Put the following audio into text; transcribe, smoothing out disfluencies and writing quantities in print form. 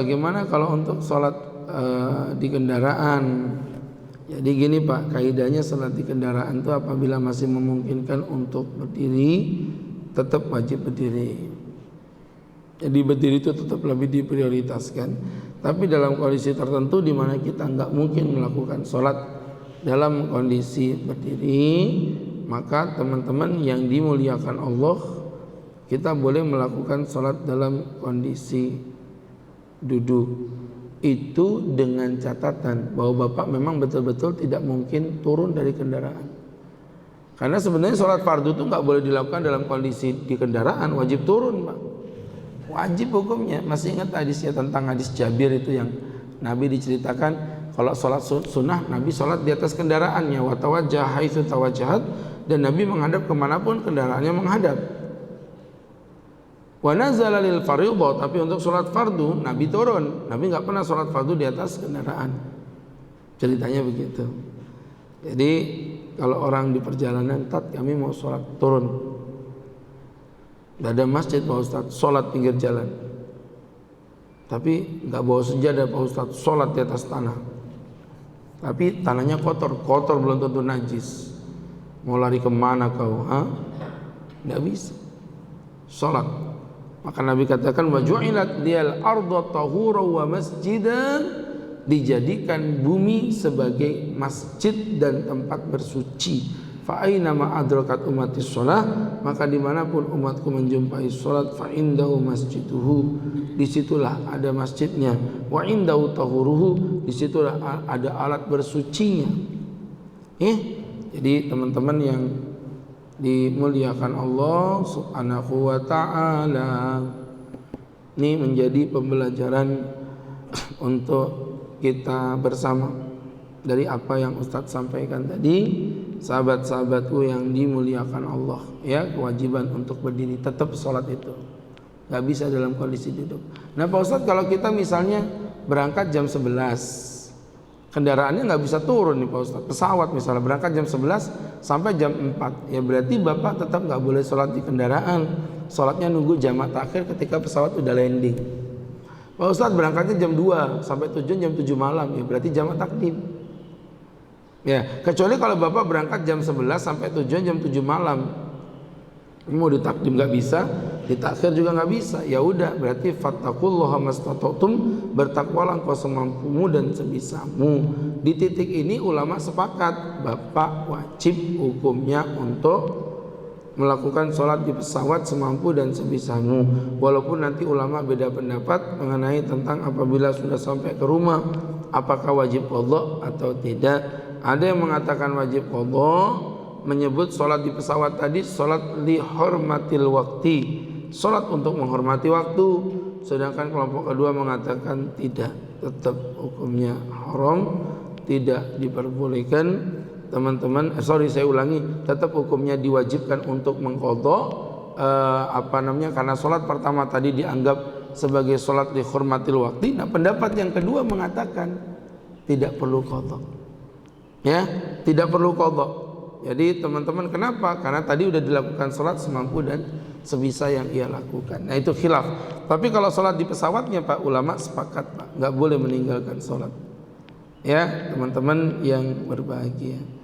Bagaimana kalau untuk sholat di kendaraan? Jadi gini Pak, kaidahnya sholat di kendaraan itu apabila masih memungkinkan untuk berdiri, tetap wajib berdiri. Jadi berdiri itu tetap lebih diprioritaskan. Tapi dalam kondisi tertentu di mana kita nggak mungkin melakukan sholat dalam kondisi berdiri, maka teman-teman yang dimuliakan Allah, kita boleh melakukan sholat dalam kondisi duduk. Itu dengan catatan bahwa Bapak memang betul-betul tidak mungkin turun dari kendaraan. Karena sebenarnya sholat fardu itu nggak boleh dilakukan dalam kondisi di kendaraan, wajib turun Pak. Wajib hukumnya. Masih ingat hadisnya tentang hadis Jabir itu yang Nabi diceritakan kalau sholat sunnah Nabi sholat di atas kendaraannya, wa tawajjah haitsu tawajjahat, dan Nabi menghadap kemanapun kendaraannya menghadap. Wa nazala lil fardhu, tapi untuk sholat fardu Nabi turun. Nabi nggak pernah sholat fardu di atas kendaraan. Ceritanya begitu. Jadi kalau orang di perjalanan, kami mau sholat turun. Nggak ada masjid Pak Ustadz, sholat pinggir jalan. Tapi nggak bawa sejadah Pak Ustadz, sholat di atas tanah. Tapi tanahnya kotor belum tentu najis. Mau lari kemana kau? Nggak bisa. Sholat. Maka Nabi katakan wa ju'ilat liyal ardu tahura wa masjidan, dijadikan bumi sebagai masjid dan tempat bersuci. Fa aina ma adrakat ummatis shalah, maka dimanapun umatku menjumpai salat, fa indahu masjiduhu, disitulah ada masjidnya. Wa indahu tahuruhu, disitulah ada alat bersucinya. Jadi teman-teman yang dimuliakan Allah Subhanahu wa ta'ala, ini menjadi pembelajaran untuk kita bersama dari apa yang Ustadz sampaikan tadi. Sahabat-sahabatku yang dimuliakan Allah, ya, kewajiban untuk berdiri, tetap sholat itu nggak bisa dalam kondisi duduk. Nah Pak Ustadz, kalau kita misalnya berangkat jam 11, kendaraannya nggak bisa turun nih Pak Ustadz, pesawat misalnya berangkat jam 11 sampai jam 4, ya berarti Bapak tetap nggak boleh sholat di kendaraan. Sholatnya nunggu jamak takhir ketika pesawat udah landing. Pak Ustadz, berangkatnya jam 2 sampai tujuan jam 7 malam, ya berarti jamak takdim. Ya, kecuali kalau Bapak berangkat jam 11 sampai tujuan jam 7 malam, mau ditakdim nggak bisa, ditakhir juga nggak bisa. Ya udah, berarti fattaqullaha mastata'tum, bertakwalah engkau semampumu dan sebisamu. Di titik ini ulama sepakat Bapak wajib hukumnya untuk melakukan sholat di pesawat semampu dan sebisamu. Walaupun nanti ulama beda pendapat mengenai tentang apabila sudah sampai ke rumah apakah wajib qadha atau tidak. Ada yang mengatakan wajib qadha, menyebut sholat di pesawat tadi sholat li hormatil wakti, sholat untuk menghormati waktu. Sedangkan kelompok kedua mengatakan tidak, tetap hukumnya haram, tidak diperbolehkan. Teman-teman, saya ulangi, tetap hukumnya diwajibkan untuk mengqadha, karena sholat pertama tadi dianggap sebagai sholat li hormatil wakti. Nah pendapat yang kedua mengatakan tidak perlu qadha, ya, tidak perlu qadha. Jadi teman-teman, kenapa? Karena tadi udah dilakukan sholat semampu dan sebisa yang ia lakukan. Nah itu khilaf. Tapi kalau sholat di pesawatnya Pak, ulama sepakat Pak, nggak boleh meninggalkan sholat. Ya teman-teman yang berbahagia.